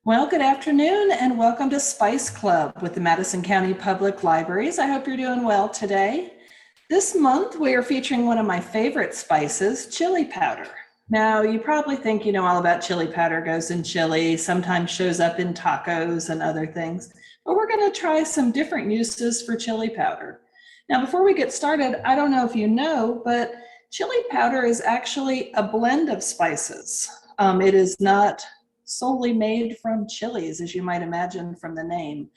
Well, good afternoon and welcome to Spice Club with the Madison County Public Libraries. I hope you're doing well today. This month we are featuring one of my favorite spices, chili powder. Now you probably think you know all about chili powder, goes in chili, sometimes shows up in tacos and other things, but we're going to try some different uses for chili powder. Now before we get started, I don't know if you know, but chili powder is actually a blend of spices. It is not solely made from chilies, as you might imagine from the name.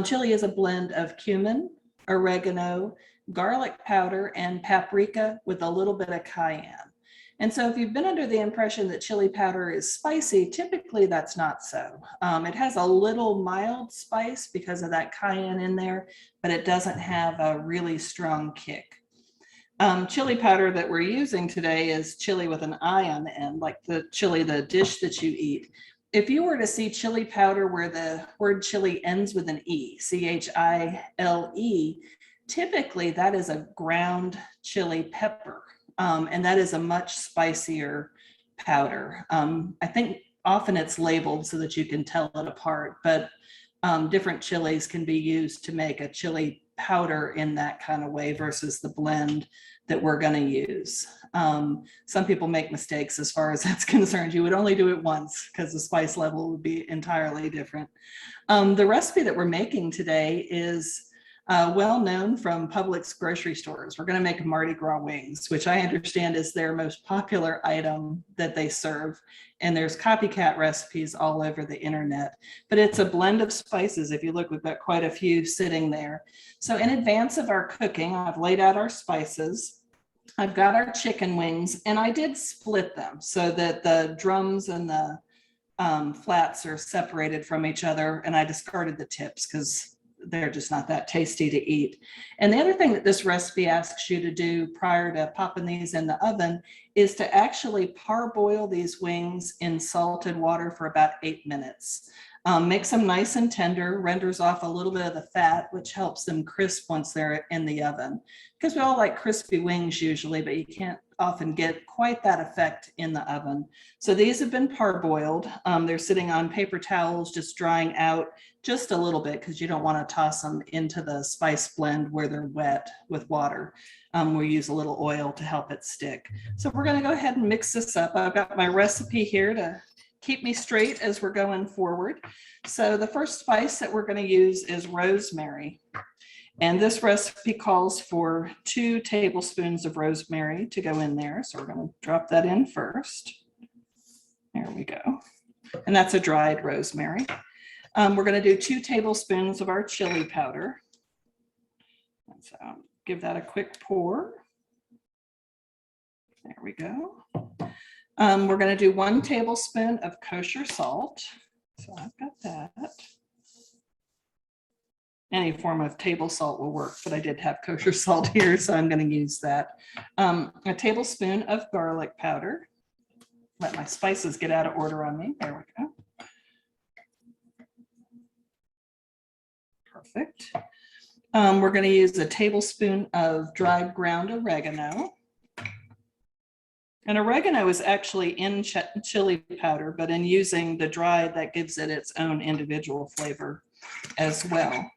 Chili is a blend of cumin, oregano, garlic powder, and paprika with a little bit of cayenne. And so if you've been under the impression that chili powder is spicy, typically that's not so. It has a little mild spice because of that cayenne in there, but it doesn't have a really strong kick. Chili powder that we're using today is chili with an I on the end, like the chili, the dish that you eat. If you were to see chili powder where the word chili ends with an E, C-H-I-L-E, typically that is a ground chili pepper, and that is a much spicier powder. I think often it's labeled so that you can tell it apart, but different chilies can be used to make a chili powder in that kind of way versus the blend that we're going to use. Some people make mistakes as far as that's concerned. You would only do it once because the spice level would be entirely different. The recipe that we're making today is well known from Publix grocery stores. We're going to make Mardi Gras wings, which I understand is their most popular item that they serve. And there's copycat recipes all over the internet, but it's a blend of spices. If you look, we've got quite a few sitting there. So in advance of our cooking, I've laid out our spices. I've got our chicken wings, and I did split them so that the drums and the flats are separated from each other. And I discarded the tips because they're just not that tasty to eat. And the other thing that this recipe asks you to do prior to popping these in the oven is to actually parboil these wings in salted water for about 8 minutes. Makes them nice and tender, renders off a little bit of the fat, which helps them crisp once they're in the oven. Because we all like crispy wings usually, but you can't often get quite that effect in the oven. So these have been parboiled. They're sitting on paper towels, just drying out just a little bit because you don't want to toss them into the spice blend where they're wet with water. We use a little oil to help it stick. So we're going to go ahead and mix this up. I've got my recipe here to keep me straight as we're going forward. So the first spice that we're going to use is rosemary. And this recipe calls for 2 tablespoons of rosemary to go in there. So we're going to drop that in first. There we go. And that's a dried rosemary. We're going to do 2 tablespoons of our chili powder. So give that a quick pour. There we go. We're going to do 1 tablespoon of kosher salt. So I've got that. Any form of table salt will work, but I did have kosher salt here, so I'm going to use that. A tablespoon of garlic powder. Let my spices get out of order on me. There we go. Perfect. We're going to use a tablespoon of dried ground oregano. And oregano is actually in chili powder, but in using the dried, that gives it its own individual flavor as well.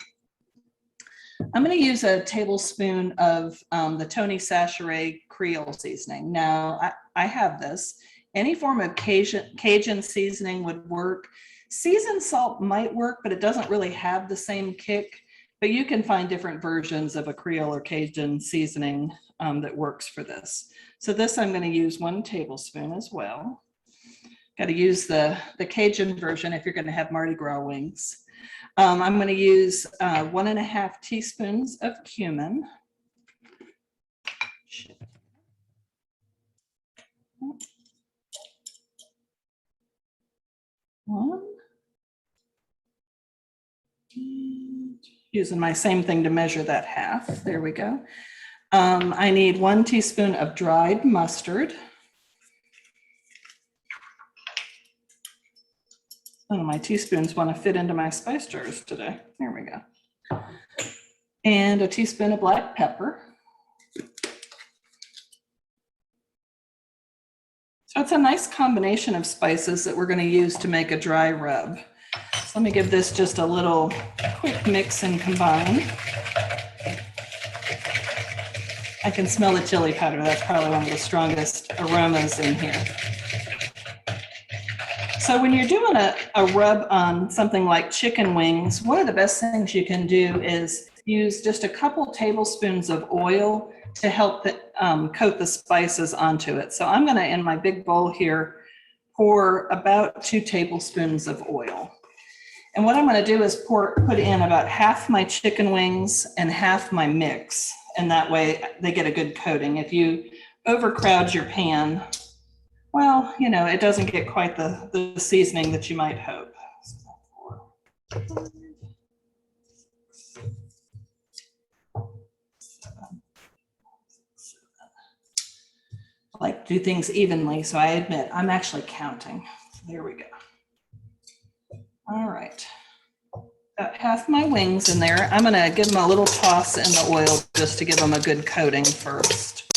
I'm going to use a tablespoon of the Tony Chachere Creole seasoning. Now, I have this. Any form of Cajun seasoning would work. Seasoned salt might work, but it doesn't really have the same kick. But you can find different versions of a Creole or Cajun seasoning that works for this. So this I'm going to use 1 tablespoon as well. Got to use the Cajun version if you're going to have Mardi Gras wings. I'm going to use 1.5 teaspoons of cumin. Using my same thing to measure that half. There we go. I need 1 teaspoon of dried mustard. Oh, my teaspoons want to fit into my spice jars today. There we go. And a teaspoon of black pepper. So it's a nice combination of spices that we're going to use to make a dry rub. let me give this just a little quick mix and combine. I can smell the chili powder. That's probably one of the strongest aromas in here. So when you're doing a rub on something like chicken wings, one of the best things you can do is use just a couple tablespoons of oil to help coat the spices onto it. So I'm gonna, in my big bowl here, pour about 2 tablespoons of oil. And what I'm gonna do is put in about half my chicken wings and half my mix. And that way they get a good coating. If you overcrowd your pan, well, you know, it doesn't get quite the seasoning that you might hope. I like to do things evenly, so I admit I'm actually counting. So there we go. All right. About half my wings in there. I'm gonna give them a little toss in the oil just to give them a good coating first.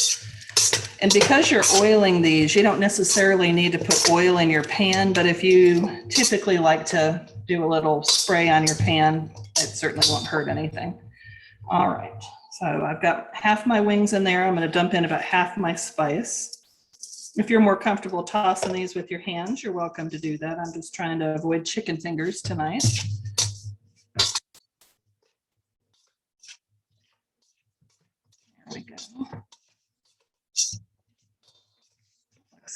And because you're oiling these, you don't necessarily need to put oil in your pan, but if you typically like to do a little spray on your pan, it certainly won't hurt anything. All right, so I've got half my wings in there. I'm gonna dump in about half my spice. If you're more comfortable tossing these with your hands, you're welcome to do that. I'm just trying to avoid chicken fingers tonight. There we go.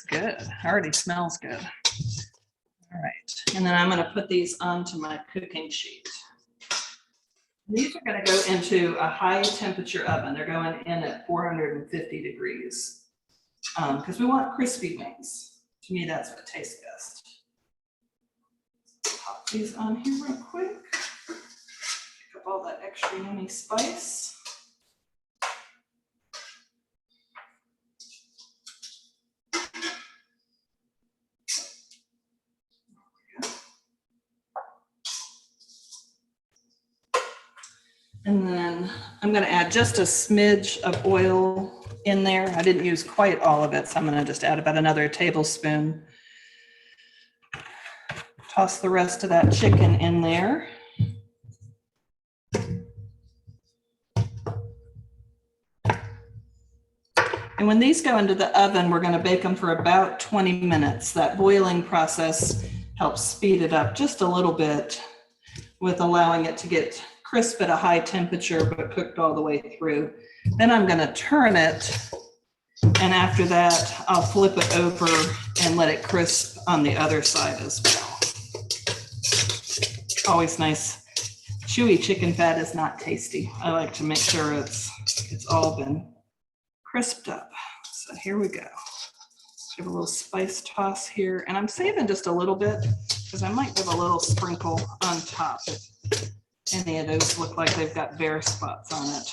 Good. Already smells good. All right. And then I'm going to put these onto my cooking sheet. These are going to go into a high temperature oven. They're going in at 450 degrees because we want crispy wings. To me, that's what tastes best. Pop these on here real quick. Pick up all that extra yummy spice. And then I'm going to add just a smidge of oil in there. I didn't use quite all of it, so I'm going to just add about another tablespoon. Toss the rest of that chicken in there. And when these go into the oven, we're going to bake them for about 20 minutes. That boiling process helps speed it up just a little bit with allowing it to get crisp at a high temperature, but cooked all the way through. Then I'm going to turn it, and after that, I'll flip it over and let it crisp on the other side as well. Always nice. Chewy chicken fat is not tasty. I like to make sure it's all been crisped up. So here we go. Give a little spice toss here, and I'm saving just a little bit because I might give a little sprinkle on top if any of those look like they've got bare spots on it.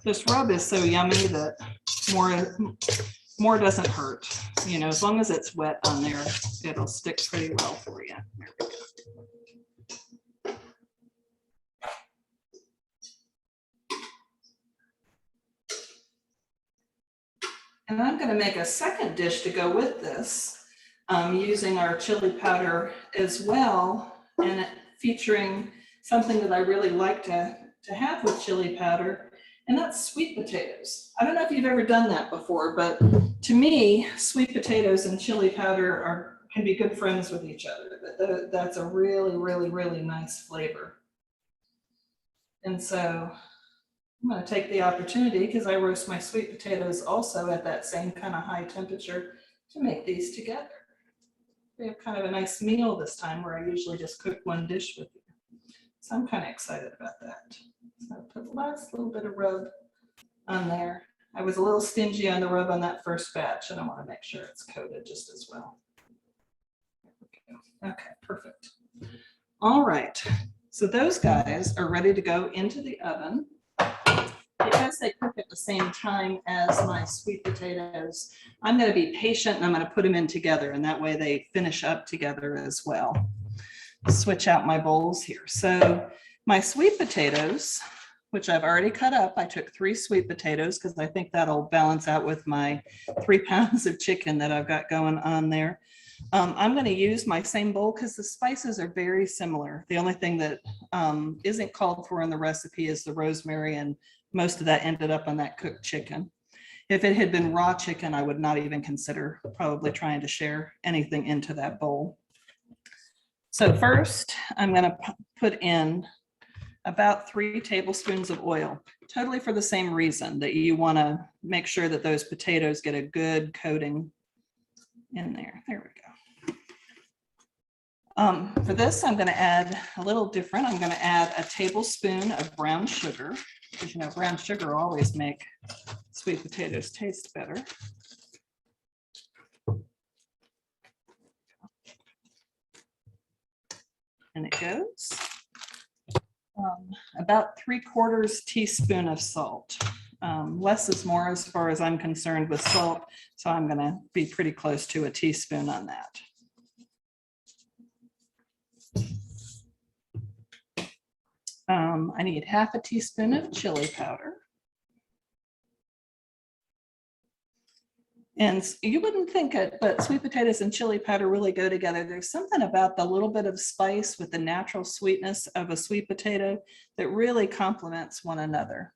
This rub is so yummy that more doesn't hurt. You know, as long as it's wet on there, it'll stick pretty well for you. There we go. And I'm going to make a second dish to go with this, using our chili powder as well, and featuring something that I really like to have with chili powder, and that's sweet potatoes. I don't know if you've ever done that before, but to me, sweet potatoes and chili powder can be good friends with each other. But that's a really, really, really nice flavor. And so I'm going to take the opportunity, because I roast my sweet potatoes also at that same kind of high temperature, to make these together. We have kind of a nice meal this time, where I usually just cook one dish with you. So I'm kind of excited about that. So I'll put the last little bit of rub on there. I was a little stingy on the rub on that first batch, and I want to make sure it's coated just as well. Okay, perfect. All right, so those guys are ready to go into the oven. Because they cook at the same time as my sweet potatoes, I'm going to be patient, and I'm going to put them in together, and that way they finish up together as well. Switch out my bowls here. So my sweet potatoes, which I've already cut up, I took 3 sweet potatoes because I think that'll balance out with my 3 pounds of chicken that I've got going on there. I'm going to use my same bowl because the spices are very similar. The only thing that isn't called for in the recipe is the rosemary, and most of that ended up on that cooked chicken. If it had been raw chicken, I would not even consider probably trying to share anything into that bowl. So first, I'm going to put in about 3 tablespoons of oil, totally for the same reason, that you want to make sure that those potatoes get a good coating in there. There we go. For this, I'm going to add a little different. I'm going to add a tablespoon of brown sugar, because you know brown sugar will always make sweet potatoes taste better. And it goes. About 3/4 teaspoon of salt. Less is more as far as I'm concerned with salt, so I'm going to be pretty close to a teaspoon on that. I need 1/2 teaspoon of chili powder. And you wouldn't think it, but sweet potatoes and chili powder really go together. There's something about the little bit of spice with the natural sweetness of a sweet potato that really complements one another.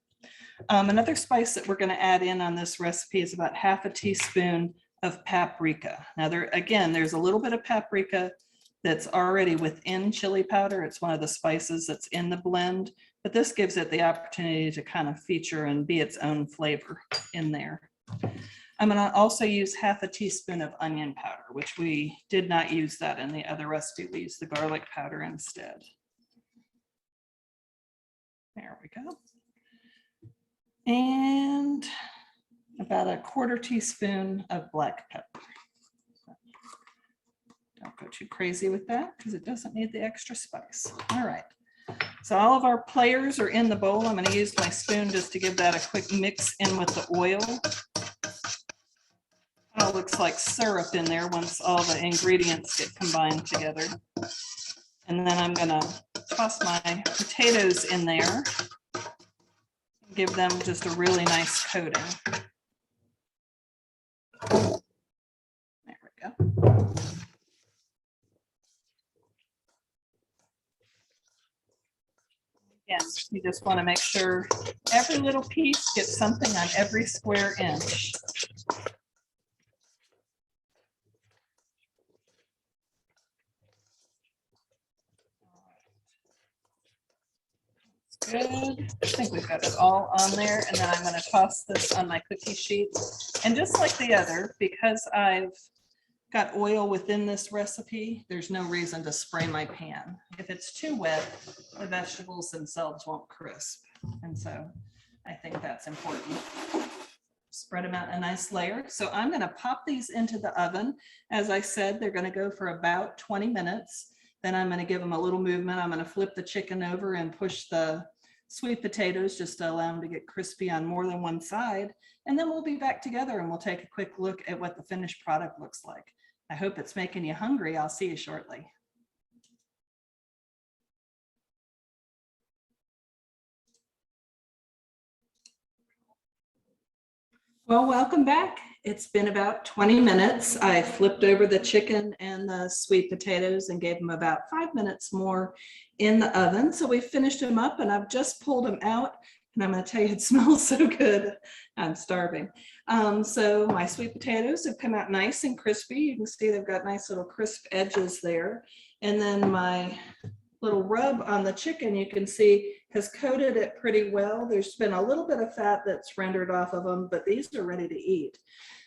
Another spice that we're going to add in on this recipe is about 1/2 teaspoon of paprika. Now there's a little bit of paprika that's already within chili powder. It's one of the spices that's in the blend, but this gives it the opportunity to kind of feature and be its own flavor in there. I'm going to also use 1/2 teaspoon of onion powder, which we did not use that in the other recipe. We used the garlic powder instead. There we go. And about 1/4 teaspoon of black pepper. Don't go too crazy with that because it doesn't need the extra spice. All right. So all of our players are in the bowl. I'm going to use my spoon just to give that a quick mix in with the oil. It all looks like syrup in there once all the ingredients get combined together. And then I'm going to toss my potatoes in there. Give them just a really nice coating. There we go. Again, you just want to make sure every little piece gets something on every square inch. Good. I think we've got it all on there. And then I'm going to toss this on my cookie sheet. And just like the other, because I've got oil within this recipe, there's no reason to spray my pan. If it's too wet, the vegetables themselves won't crisp. And so I think that's important. Spread them out in a nice layer. So I'm going to pop these into the oven. As I said, they're going to go for about 20 minutes. Then I'm going to give them a little movement. I'm going to flip the chicken over and push the sweet potatoes just to allow them to get crispy on more than one side. And then we'll be back together and we'll take a quick look at what the finished product looks like. I hope it's making you hungry. I'll see you shortly. Well, welcome back. It's been about 20 minutes. I flipped over the chicken and the sweet potatoes and gave them about 5 minutes more in the oven. So we finished them up and I've just pulled them out. And I'm going to tell you, it smells so good. I'm starving. So my sweet potatoes have come out nice and crispy. You can see they've got nice little crisp edges there. And then my little rub on the chicken, you can see, has coated it pretty well. There's been a little bit of fat that's rendered off of them, but these are ready to eat.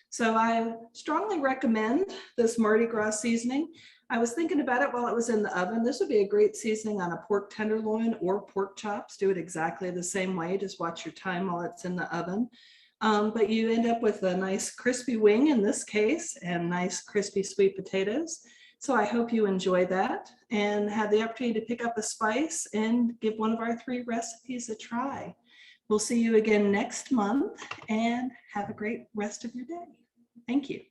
So I strongly recommend this Mardi Gras seasoning. I was thinking about it while it was in the oven. This would be a great seasoning on a pork tenderloin or pork chops. Do it exactly the same way. Just watch your time while it's in the oven. But you end up with a nice crispy wing in this case and nice crispy sweet potatoes. So I hope you enjoy that and have the opportunity to pick up a spice and give one of our 3 recipes a try. We'll see you again next month and have a great rest of your day. Thank you.